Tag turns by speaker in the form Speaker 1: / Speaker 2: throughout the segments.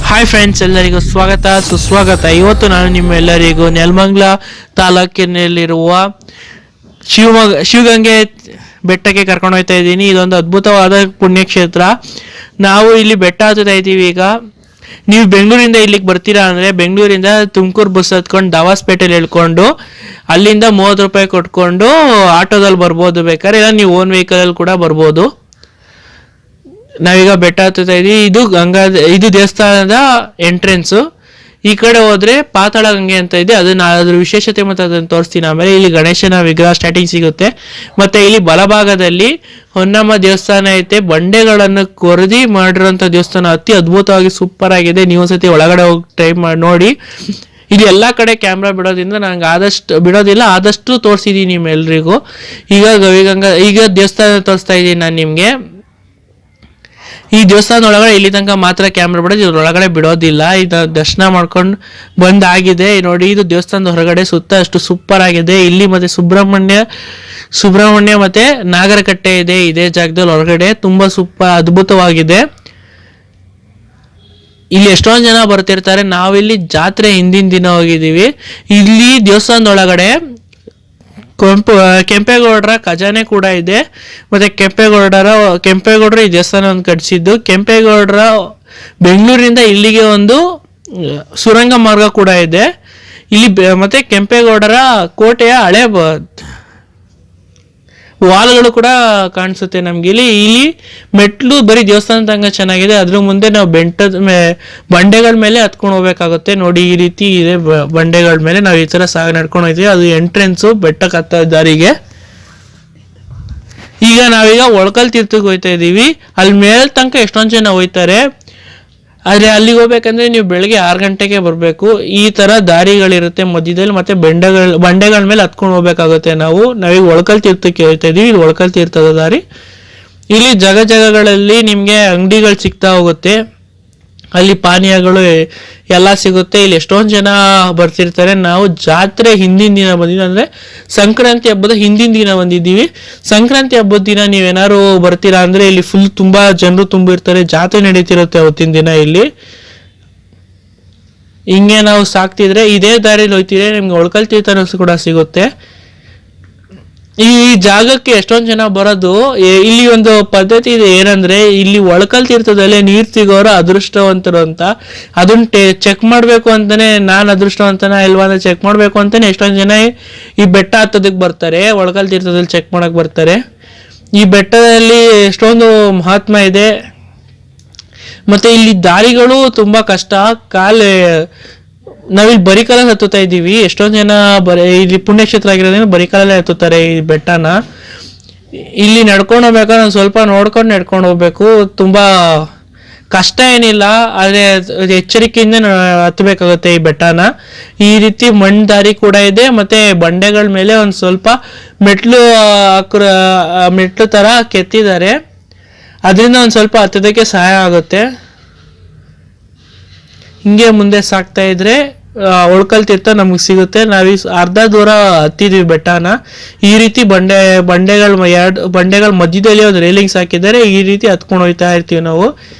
Speaker 1: Hi friends, ಎಲ್ಲರಿಗೂ ಸ್ವಾಗತ ಸುಸ್ವಾಗತ. ಇವತ್ತು ನಾನು ನಿಮ್ಮೆಲ್ಲರಿಗೂ ನೆಲಮಂಗಲ ತಾಲೂಕಿನಲ್ಲಿರುವ ಶಿವಗಂಗೆ ಬೆಟ್ಟಕ್ಕೆ ಕರ್ಕೊಂಡು ಹೋಗ್ತಾ ಇದ್ದೀನಿ. ಇದೊಂದು ಅದ್ಭುತವಾದ ಪುಣ್ಯಕ್ಷೇತ್ರ. ನಾವು ಇಲ್ಲಿ ಬೆಟ್ಟ ಹತ್ತುತ್ತಾ ಇದ್ದೀವಿ. ಈಗ ನೀವು ಬೆಂಗಳೂರಿಂದ ಇಲ್ಲಿಗೆ ಬರ್ತೀರಾ ಅಂದರೆ ಬೆಂಗಳೂರಿಂದ ತುಮಕೂರು ಬಸ್ ಹತ್ಕೊಂಡು ದಾವಾಸ್ಪೇಟೆಯಲ್ಲಿ ಇಳ್ಕೊಂಡು ಅಲ್ಲಿಂದ 30 ರೂಪಾಯಿ ಕೊಟ್ಕೊಂಡು ಆಟೋದಲ್ಲಿ ಬರ್ಬೋದು. ಬೇಕಾದ್ರೆ ಇಲ್ಲ ನೀವು ಓನ್ ವೆಹಿಕಲಲ್ಲಿ ಕೂಡ ಬರ್ಬೋದು. ನಾವೀಗ ಬೆಟ್ಟ ಹತ್ತುತ್ತಾ ಇದ್ದೀವಿ. ಇದು ದೇವಸ್ಥಾನದ ಎಂಟ್ರೆನ್ಸು. ಈ ಕಡೆ ಹೋದ್ರೆ ಪಾತಾಳ ಗಂಗೆ ಅಂತ ಇದೆ. ಅದ್ರ ವಿಶೇಷತೆ ಮತ್ತು ಅದನ್ನು ತೋರಿಸ್ತೀನಿ. ಆಮೇಲೆ ಇಲ್ಲಿ ಗಣೇಶನ ವಿಗ್ರಹ ಸ್ಟಾರ್ಟಿಂಗ್ ಸಿಗುತ್ತೆ. ಮತ್ತೆ ಇಲ್ಲಿ ಬಲಭಾಗದಲ್ಲಿ ಹೊನ್ನಮ್ಮ ದೇವಸ್ಥಾನ ಐತೆ. ಬಂಡೆಗಳನ್ನು ಕೊರೆದಿ ಮಾಡಿರೋಂಥ ದೇವಸ್ಥಾನ ಅತಿ ಅದ್ಭುತವಾಗಿ ಸೂಪರ್ ಆಗಿದೆ. ನೀವು ಒಂದ್ಸತಿ ಒಳಗಡೆ ಹೋಗಿ ಟ್ರೈ ಮಾಡಿ ನೋಡಿ. ಇಲ್ಲಿ ಎಲ್ಲ ಕಡೆ ಕ್ಯಾಮ್ರಾ ಬಿಡೋದ್ರಿಂದ ನಂಗೆ ಆದಷ್ಟು ತೋರಿಸಿದ್ದೀನಿ ನಿಮ್ಮೆಲ್ರಿಗೂ. ಈಗ ದೇವಸ್ಥಾನ ತೋರಿಸ್ತಾ ಇದ್ದೀನಿ ನಾನು ನಿಮಗೆ. ಈ ದೇವಸ್ಥಾನದ ಒಳಗಡೆ ಇಲ್ಲಿ ತನಕ ಮಾತ್ರ ಕ್ಯಾಮ್ರಾ ಬಿಡೋದು, ಇದ್ರೊಳಗಡೆ ಬಿಡೋದಿಲ್ಲ. ಇದು ದರ್ಶನ ಮಾಡ್ಕೊಂಡು ಬಂದಾಗಿದೆ ನೋಡಿ. ಇದು ದೇವಸ್ಥಾನದ ಹೊರಗಡೆ ಸುತ್ತ ಅಷ್ಟು ಸೂಪರ್ ಆಗಿದೆ. ಇಲ್ಲಿ ಮತ್ತೆ ಸುಬ್ರಹ್ಮಣ್ಯ ಮತ್ತೆ ನಾಗರಕಟ್ಟೆ ಇದೆ ಇದೇ ಜಾಗದಲ್ಲಿ ಹೊರಗಡೆ. ತುಂಬಾ ಸೂಪರ್ ಅದ್ಭುತವಾಗಿದೆ. ಇಲ್ಲಿ ಎಷ್ಟೊಂದು ಜನ ಬರ್ತಿರ್ತಾರೆ. ನಾವಿಲ್ಲಿ ಜಾತ್ರೆ ಹಿಂದಿನ ದಿನ ಹೋಗಿದ್ದೀವಿ. ಇಲ್ಲಿ ದೇವಸ್ಥಾನದ ಒಳಗಡೆ ಕೆಂಪೇಗೌಡರ ಖಜಾನೆ ಕೂಡ ಇದೆ. ಮತ್ತೆ ಕೆಂಪೇಗೌಡರು ಈ ದೇವಸ್ಥಾನವನ್ನು ಕಟ್ಟಿಸಿದ್ದು. ಕೆಂಪೇಗೌಡರ ಬೆಂಗಳೂರಿನಿಂದ ಇಲ್ಲಿಗೆ ಒಂದು ಸುರಂಗ ಮಾರ್ಗ ಕೂಡ ಇದೆ ಇಲ್ಲಿ. ಮತ್ತೆ ಕೆಂಪೇಗೌಡರ ಕೋಟೆಯ ಹಳೆ ವಾಲ್ಗಳು ಕೂಡ ಕಾಣಿಸುತ್ತೆ ನಮ್ಗೆ. ಇಲ್ಲಿ ಮೆಟ್ಲು ಬರೀ ದೇವಸ್ಥಾನ ತನಕ ಚೆನ್ನಾಗಿದೆ. ಅದ್ರ ಮುಂದೆ ನಾವು ಬಂಡೆಗಳ ಮೇಲೆ ಹತ್ಕೊಂಡು ಹೋಗ್ಬೇಕಾಗುತ್ತೆ ನೋಡಿ. ಈ ರೀತಿ ಇದೆ ಬಂಡೆಗಳ ಮೇಲೆ. ನಾವು ಈ ತರ ನಡ್ಕೊಂಡು ಹೋಗ್ತೀವಿ. ಅದು ಎಂಟ್ರೆನ್ಸು ಬೆಟ್ಟಕ್ಕೆ ಹತ್ತೋ ದಾರಿಗೆ. ಈಗ ನಾವೀಗ ಒಳಕಲ್ ತೀರ್ಥಕ್ಕೆ ಹೋಗ್ತಾ ಇದೀವಿ. ಅಲ್ಲಿ ಮೇಲ್ ತನಕ ಎಷ್ಟೊಂದು ಜನ ಹೋಗ್ತಾರೆ. ಆದ್ರೆ ಅಲ್ಲಿಗೆ ಹೋಗ್ಬೇಕಂದ್ರೆ ನೀವು ಬೆಳಗ್ಗೆ 6 ಗಂಟೆಗೆ ಬರಬೇಕು. ಈ ತರ ದಾರಿಗಳಿರುತ್ತೆ ಮಧ್ಯದಲ್ಲಿ. ಮತ್ತೆ ಬಂಡೆಗಳ ಮೇಲೆ ಹತ್ಕೊಂಡು ಹೋಗ್ಬೇಕಾಗುತ್ತೆ. ನಾವೀಗ ಒಳಕಲ್ ತೀರ್ಥಕ್ಕೆ ಹೋಗ್ತಾ ಇದೀವಿ. ಇದು ಒಳಕಲ್ ತೀರ್ಥದ ದಾರಿ. ಇಲ್ಲಿ ಜಾಗಗಳಲ್ಲಿ ನಿಮ್ಗೆ ಅಂಗಡಿಗಳು ಸಿಗ್ತಾ ಹೋಗುತ್ತೆ. ಅಲ್ಲಿ ಪಾನೀಯಗಳು ಎಲ್ಲ ಸಿಗುತ್ತೆ. ಇಲ್ಲಿ ಎಷ್ಟೊಂದು ಜನ ಬರ್ತಿರ್ತಾರೆ. ನಾವು ಜಾತ್ರೆ ಹಿಂದಿನ ದಿನ ಬಂದಿದ್ದೀವಿ, ಅಂದ್ರೆ ಸಂಕ್ರಾಂತಿ ಹಬ್ಬದ ಹಿಂದಿನ ದಿನ ಬಂದಿದ್ದೀವಿ. ಸಂಕ್ರಾಂತಿ ಹಬ್ಬದ ದಿನ ನೀವೇನಾದ್ರು ಬರ್ತೀರಾ ಅಂದ್ರೆ ಇಲ್ಲಿ ಫುಲ್ ತುಂಬಾ ಜನರು ತುಂಬಿರ್ತಾರೆ. ಜಾತ್ರೆ ನಡೀತಿರುತ್ತೆ ಅವತ್ತಿನ ದಿನ ಇಲ್ಲಿ. ಹಿಂಗೆ ನಾವು ಸಾಕ್ತಿದ್ರೆ ಇದೇ ದಾರಿಲಿ ಹೋಗ್ತಿದ್ರೆ ನಿಮ್ಗೆ ಒಳಕಲ್ ತೀರ್ಥ ಕೂಡ ಸಿಗುತ್ತೆ. ಈ ಜಾಗಕ್ಕೆ ಎಷ್ಟೊಂದು ಜನ ಬರೋದು. ಇಲ್ಲಿ ಒಂದು ಪದ್ಧತಿ ಇದೆ, ಏನಂದ್ರೆ ಇಲ್ಲಿ ಒಳಕಲ್ ತೀರ್ಥದಲ್ಲೇ ನೀರ್ ಸಿಗೋರು ಅದೃಷ್ಟವಂತರು ಅಂತ. ಅದನ್ನ ಚೆಕ್ ಮಾಡ್ಬೇಕು ಅಂತಾನೆ, ನಾನು ಅದೃಷ್ಟವಂತನ ಇಲ್ವಾ ಅಂತ ಚೆಕ್ ಮಾಡ್ಬೇಕು ಅಂತಾನೆ ಎಷ್ಟೊಂದು ಜನ ಈ ಬೆಟ್ಟ ಹತ್ತೋದಕ್ಕೆ ಬರ್ತಾರೆ. ಒಳಕಲ್ ತೀರ್ಥದಲ್ಲಿ ಚೆಕ್ ಮಾಡಕ್ ಬರ್ತಾರೆ. ಈ ಬೆಟ್ಟದಲ್ಲಿ ಎಷ್ಟೊಂದು ಮಹಾತ್ಮ ಇದೆ. ಮತ್ತೆ ಇಲ್ಲಿ ದಾರಿಗಳು ತುಂಬಾ ಕಷ್ಟ. ನಾವಿಲ್ಲಿ ಬರಿಕಾಲಲ್ಲಿ ಹತ್ತುತ್ತಾ ಇದ್ದೀವಿ. ಎಷ್ಟೊಂದು ಜನ ಇಲ್ಲಿ ಪುಣ್ಯಕ್ಷೇತ್ರ ಆಗಿರೋದ್ರಿಂದ ಬರಿಕಾಲಲ್ಲೇ ಹತ್ತುತ್ತಾರೆ ಈ ಬೆಟ್ಟನ. ಇಲ್ಲಿ ನಡ್ಕೊಂಡು ಹೋಗ್ಬೇಕಾದ್ರೆ ಸ್ವಲ್ಪ ನೋಡ್ಕೊಂಡು ನಡ್ಕೊಂಡು ಹೋಗ್ಬೇಕು. ತುಂಬಾ ಕಷ್ಟ ಏನಿಲ್ಲ, ಆದ್ರೆ ಎಚ್ಚರಿಕೆಯಿಂದ ಹತ್ತಬೇಕಾಗುತ್ತೆ ಈ ಬೆಟ್ಟನ. ಈ ರೀತಿ ಮಣ್ಣು ದಾರಿ ಕೂಡ ಇದೆ. ಮತ್ತೆ ಬಂಡೆಗಳ ಮೇಲೆ ಒಂದು ಸ್ವಲ್ಪ ಮೆಟ್ಲು ತರ ಕೆತ್ತಿದ್ದಾರೆ. ಅದರಿಂದ ಒಂದು ಸ್ವಲ್ಪ ಹತ್ತೋದಕ್ಕೆ ಸಹಾಯ ಆಗುತ್ತೆ. ಹಿಂಗೆ ಮುಂದೆ ಸಾಕ್ತಾ ಇದ್ರೆ ಒಳಕಲ್ ತೀರ್ಥ ನಮಗೆ ಸಿಗುತ್ತೆ. ನಾವೀಗ ಅರ್ಧ ದೂರ ಹತ್ತಿದ್ವಿ ಬೆಟ್ಟನ. ಈ ರೀತಿ ಬಂಡೆಗಳ ಮಧ್ಯದಲ್ಲಿ ಒಂದು ರೇಲಿಂಗ್ಸ್ ಹಾಕಿದ್ದಾರೆ. ಈ ರೀತಿ ಹತ್ಕೊಂಡು ಹೋಗ್ತಾ ಇರ್ತೀವಿ ನಾವು.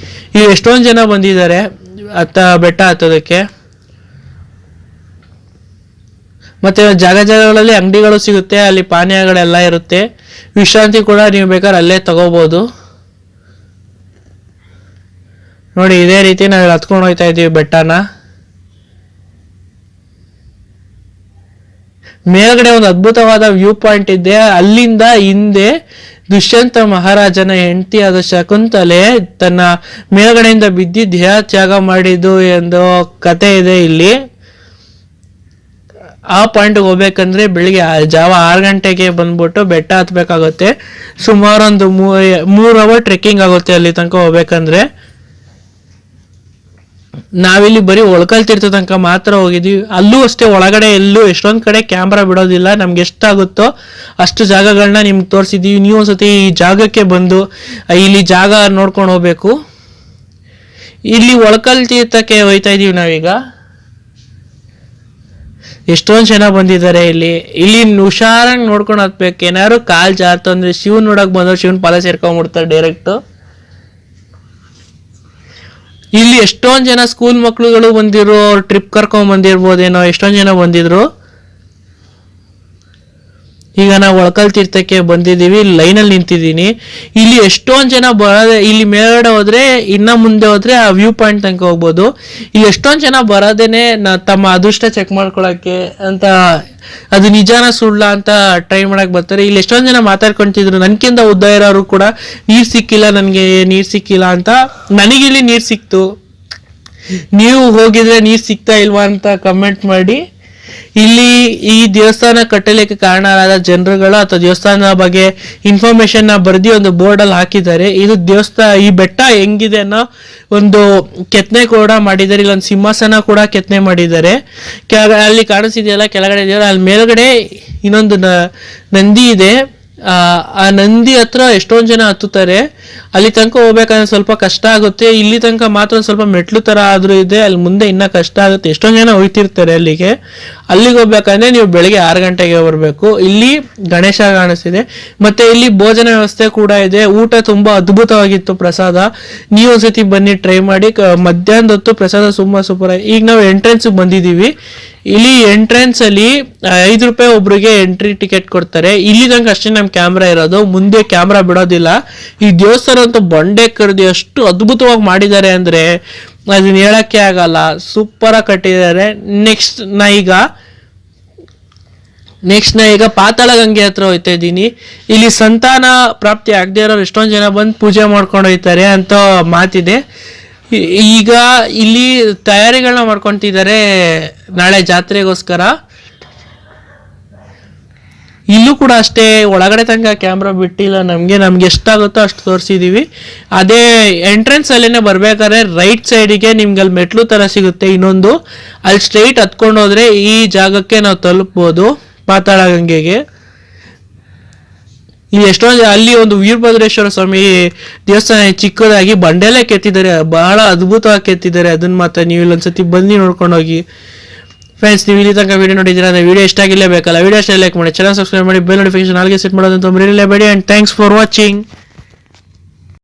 Speaker 1: ಇಲ್ಲಿ ಎಷ್ಟೊಂದು ಜನ ಬಂದಿದ್ದಾರೆ ಬೆಟ್ಟ ಹತ್ತೋದಕ್ಕೆ. ಮತ್ತೆ ಜಾಗಗಳಲ್ಲಿ ಅಂಗಡಿಗಳು ಸಿಗುತ್ತೆ. ಅಲ್ಲಿ ಪಾನೀಯಗಳೆಲ್ಲ ಇರುತ್ತೆ. ವಿಶ್ರಾಂತಿ ಕೂಡ ನೀವು ಬೇಕಾದ್ರೆ ಅಲ್ಲೇ ತಗೋಬಹುದು ನೋಡಿ. ಇದೇ ರೀತಿ ನಾವು ಹತ್ಕೊಂಡು ಹೋಗ್ತಾ ಇದ್ದೀವಿ ಬೆಟ್ಟನ. ಮೇಲ್ಗಡೆ ಒಂದು ಅದ್ಭುತವಾದ ವ್ಯೂ ಪಾಯಿಂಟ್ ಇದೆ. ಅಲ್ಲಿಂದ ಹಿಂದೆ ದುಷ್ಯಂತ ಮಹಾರಾಜನ ಹೆಂಡತಿ ಆದ ಶಕುಂತಲೆ ತನ್ನ ಮೇಲ್ಗಡೆಯಿಂದ ಬಿದ್ದು ದೇಹ ತ್ಯಾಗ ಮಾಡಿದ್ದು ಎಂದು ಕತೆ ಇದೆ ಇಲ್ಲಿ. ಆ ಪಾಯಿಂಟ್ಗೆ ಹೋಗ್ಬೇಕಂದ್ರೆ ಬೆಳಿಗ್ಗೆ ಜಾವ 6 ಗಂಟೆಗೆ ಬಂದ್ಬಿಟ್ಟು ಬೆಟ್ಟ ಹತ್ಬೇಕಾಗುತ್ತೆ. ಸುಮಾರು ಒಂದು 3 ಅವರ್ ಟ್ರೆಕ್ಕಿಂಗ್ ಆಗುತ್ತೆ ಅಲ್ಲಿ ತನಕ ಹೋಗ್ಬೇಕಂದ್ರೆ. ನಾವಿಲ್ಲಿ ಬರೀ ಒಳಕಲ್ ತೀರ್ಥ ತನಕ ಮಾತ್ರ ಹೋಗಿದ್ವಿ. ಅಲ್ಲೂ ಅಷ್ಟೇ ಒಳಗಡೆ ಎಷ್ಟೊಂದ್ ಕಡೆ ಕ್ಯಾಮ್ರಾ ಬಿಡೋದಿಲ್ಲ. ನಮ್ಗೆ ಎಷ್ಟಾಗುತ್ತೋ ಅಷ್ಟು ಜಾಗಗಳನ್ನ ನಿಮ್ಗೆ ತೋರಿಸಿದೀವಿ. ನೀವು ಒಂದ್ಸತಿ ಈ ಜಾಗಕ್ಕೆ ಬಂದು ಇಲ್ಲಿ ಜಾಗ ನೋಡ್ಕೊಂಡು ಹೋಗ್ಬೇಕು. ಇಲ್ಲಿ ಒಳಕಲ್ ತೀರ್ಥಕ್ಕೆ ಹೋಯ್ತಾ ಇದೀವಿ ನಾವೀಗ. ಎಷ್ಟೊಂದು ಜನ ಬಂದಿದ್ದಾರೆ ಇಲ್ಲಿ. ಹುಷಾರಾಗಿ ನೋಡ್ಕೊಂಡು ಹತ್ಬೇಕು. ಏನಾದ್ರು ಕಾಲ್ ಜಾರ್ತು ಅಂದ್ರೆ ಶಿವನ್ ನೋಡಕ್ ಬಂದವ್ರು ಶಿವನ್ ಪಾದ ಸೇರ್ಕೊಂಡ್ಬಿಡ್ತಾರೆ ಡೈರೆಕ್ಟ್. ಇಲ್ಲಿ ಎಷ್ಟೊಂದು ಜನ ಸ್ಕೂಲ್ ಮಕ್ಳುಗಳು ಬಂದಿರೋ, ಟ್ರಿಪ್ ಕರ್ಕೊಂಡ್ ಬಂದಿರ್ಬೋದೇನೋ, ಎಷ್ಟೊಂದು ಜನ ಬಂದಿದ್ರು. ಈಗ ನಾವು ಒಳಕಲ್ ತೀರ್ಥಕ್ಕೆ ಬಂದಿದ್ದೀವಿ, ಲೈನಲ್ಲಿ ನಿಂತಿದ್ದೀನಿ. ಇಲ್ಲಿ ಎಷ್ಟೊಂದು ಜನ ಬರೋದೇ, ಇಲ್ಲಿ ಮೇಲ್ಗಡೆ ಹೋದ್ರೆ, ಇನ್ನ ಮುಂದೆ ಹೋದ್ರೆ ಆ ವ್ಯೂ ಪಾಯಿಂಟ್ ತನಕ ಹೋಗ್ಬೋದು. ಇಲ್ಲಿ ಎಷ್ಟೊಂದು ಜನ ಬರೋದೇನೆ ತಮ್ಮ ಅದೃಷ್ಟ ಚೆಕ್ ಮಾಡ್ಕೊಳಕ್ಕೆ ಅಂತ, ಅದು ನಿಜಾನ ಸುಳ್ಳ ಅಂತ ಟ್ರೈ ಮಾಡಕ್ ಬರ್ತಾರೆ. ಇಲ್ಲಿ ಎಷ್ಟೊಂದು ಜನ ಮಾತಾಡ್ಕೊಂತಿದ್ರು, ನನ್ಕಿಂತ ಉದ್ದ ಇರೋರು ಕೂಡ ನೀರ್ ಸಿಕ್ಕಿಲ್ಲ, ನನ್ಗೆ ನೀರ್ ಸಿಕ್ಕಿಲ್ಲ ಅಂತ. ನನಗಿಲ್ಲಿ ನೀರ್ ಸಿಕ್ತು, ನೀವು ಹೋಗಿದ್ರೆ ನೀರ್ ಸಿಗ್ತಾ ಇಲ್ವಾ ಅಂತ ಕಮೆಂಟ್ ಮಾಡಿ. ಇಲ್ಲಿ ಈ ದೇವಸ್ಥಾನ ಕಟ್ಟಲಿಕ್ಕೆ ಕಾರಣರಾದ ಜನರುಗಳು ಅಥವಾ ದೇವಸ್ಥಾನದ ಬಗ್ಗೆ ಇನ್ಫಾರ್ಮೇಶನ್ ನ ಬರೆದಿ ಒಂದು ಬೋರ್ಡ್ ಅಲ್ಲಿ ಹಾಕಿದ್ದಾರೆ. ಇದು ಈ ಬೆಟ್ಟ ಹೆಂಗಿದೆ ಅನ್ನೋ ಒಂದು ಕೆತ್ತನೆ ಕೂಡ ಮಾಡಿದ್ದಾರೆ. ಇಲ್ಲೊಂದು ಸಿಂಹಾಸನ ಕೂಡ ಕೆತ್ತನೆ ಮಾಡಿದ್ದಾರೆ. ಅಲ್ಲಿ ಕಾಣಿಸ್ತಿದೆಯಲ್ಲ ಕೆಳಗಡೆ ಇದೆಯಲ್ಲ, ಅಲ್ಲಿ ಮೇಲ್ಗಡೆ ಇನ್ನೊಂದು ನಂದಿ ಇದೆ. ಆ ನಂದಿ ಹತ್ರ ಎಷ್ಟೊಂದು ಜನ ಹತ್ತುತ್ತಾರೆ. ಅಲ್ಲಿ ತನಕ ಹೋಗ್ಬೇಕಂದ್ರೆ ಸ್ವಲ್ಪ ಕಷ್ಟ ಆಗುತ್ತೆ. ಇಲ್ಲಿ ತನಕ ಮಾತ್ರ ಸ್ವಲ್ಪ ಮೆಟ್ಲು ತರ ಆದ್ರೂ ಇದೆ, ಅಲ್ಲಿ ಮುಂದೆ ಇನ್ನ ಕಷ್ಟ ಆಗುತ್ತೆ. ಎಷ್ಟೊಂದು ಜನ ಹೋಗ್ತಿರ್ತಾರೆ ಅಲ್ಲಿಗೆ ಹೋಗ್ಬೇಕಂದ್ರೆ ನೀವು ಬೆಳಿಗ್ಗೆ 6 ಗಂಟೆಗೆ ಬರಬೇಕು. ಇಲ್ಲಿ ಗಣೇಶ ಕಾಣಿಸ್ತಿದೆ, ಮತ್ತೆ ಇಲ್ಲಿ ಭೋಜನ ವ್ಯವಸ್ಥೆ ಕೂಡ ಇದೆ. ಊಟ ತುಂಬಾ ಅದ್ಭುತವಾಗಿತ್ತು, ಪ್ರಸಾದ. ನೀವು ಒಂದ್ಸತಿ ಬನ್ನಿ, ಟ್ರೈ ಮಾಡಿ. ಮಧ್ಯಾಹ್ನದ ಹೊತ್ತು ಪ್ರಸಾದ ತುಂಬಾ ಸೂಪರ್. ಈಗ ನಾವು ಎಂಟ್ರೆನ್ಸ್ ಬಂದಿದೀವಿ. ಇಲ್ಲಿ ಎಂಟ್ರೆನ್ಸ್ ಅಲ್ಲಿ 5 ರೂಪಾಯಿ ಒಬ್ರಿಗೆ ಎಂಟ್ರಿ ಟಿಕೆಟ್ ಕೊಡ್ತಾರೆ. ಇಲ್ಲಿ ತನಕ ಅಷ್ಟೇ ನಮ್ ಕ್ಯಾಮ್ರಾ ಇರೋದು, ಮುಂದೆ ಕ್ಯಾಮ್ರಾ ಬಿಡೋದಿಲ್ಲ. ಈ ದೇವಸ್ಥಾನ ಅಂತೂ ಬಂಡೆ ಕರೆದು ಎಷ್ಟು ಅದ್ಭುತವಾಗಿ ಮಾಡಿದ್ದಾರೆ ಅಂದ್ರೆ ಅದನ್ನ ಹೇಳಕ್ಕೆ ಆಗಲ್ಲ. ಸೂಪರ್ ಆಗಿ ಕಟ್ಟಿದ್ದಾರೆ. ನೆಕ್ಸ್ಟ್ ನಾ ಈಗ ಪಾತಾಳ ಗಂಗೆ ಹತ್ರ ಹೋಗ್ತಾ ಇದ್ದೀನಿ. ಇಲ್ಲಿ ಸಂತಾನ ಪ್ರಾಪ್ತಿ ಆಗದೆ ಇರೋರು ಎಷ್ಟೊಂದು ಜನ ಬಂದು ಪೂಜೆ ಮಾಡ್ಕೊಂಡು ಹೋಗ್ತಾರೆ ಅಂತ ಮಾತಿದೆ. ಈಗ ಇಲ್ಲಿ ತಯಾರಿಗಳನ್ನ ಮಾಡ್ಕೊಂತಿದ್ದಾರೆ ನಾಳೆ ಜಾತ್ರೆಗೋಸ್ಕರ. ಇಲ್ಲೂ ಕೂಡ ಅಷ್ಟೇ, ಒಳಗಡೆ ತನಕ ಕ್ಯಾಮ್ರಾ ಬಿಟ್ಟಿಲ್ಲ. ನಮ್ಗೆ ಎಷ್ಟಾಗುತ್ತೋ ಅಷ್ಟು ತೋರಿಸಿದೀವಿ. ಅದೇ ಎಂಟ್ರೆನ್ಸ್ ಅಲ್ಲೇನೆ ಬರ್ಬೇಕಾದ್ರೆ ರೈಟ್ ಸೈಡಿಗೆ ನಿಮ್ಗೆ ಅಲ್ಲಿ ಮೆಟ್ಲು ತರ ಸಿಗುತ್ತೆ ಇನ್ನೊಂದು, ಅಲ್ಲಿ ಸ್ಟ್ರೈಟ್ ಹತ್ಕೊಂಡು ಹೋದ್ರೆ ಈ ಜಾಗಕ್ಕೆ ನಾವು ತಲುಪ್ಬೋದು, ಪಾತಾಳ ಗಂಗೆಗೆ. ಇಲ್ಲಿ ಎಷ್ಟೊಂದು, ಅಲ್ಲಿ ಒಂದು ವೀರಭದ್ರೇಶ್ವರ ಸ್ವಾಮಿ ದೇವಸ್ಥಾನ ಚಿಕ್ಕದಾಗಿ ಬಂಡೆಲೆ ಕೆತ್ತಿದ್ದಾರೆ, ಬಹಳ ಅದ್ಭುತವಾಗಿ ಕೆತ್ತಿದ್ದಾರೆ. ಅದನ್ನ ಮಾತ್ರ ನೀವು ಇಲ್ಲೊಂದ್ಸತಿ ಬಂದು ನೋಡ್ಕೊಂಡು ಹೋಗಿ. ಫ್ರೆಂಡ್ಸ್, ನೀವು ಇಲ್ಲಿ ತನಕ ವಿಡಿಯೋ ನೋಡಿದ್ದೀರಾ ಅಂದ್ರೆ ವಿಡಿಯೋ ಇಷ್ಟ ಆಗಿಲ್ಲಬೇಕಲ್ಲ, ವಿಡಿಯೋ ಇಷ್ಟ ಲೈಕ್ ಮಾಡಿ, ಚಾನಲ್ ಸಬ್ಸ್ಕ್ರೈಬ್ ಮಾಡಿ, ಬೆಲ್ ನೋಟಿಫಿಕೇಶನ್ ಆಲ್ಗೆ ಸೆಟ್ ಮಾಡೋದಂತ ಮರೆಯಲೇಬೇಡಿ. And thanks for watching.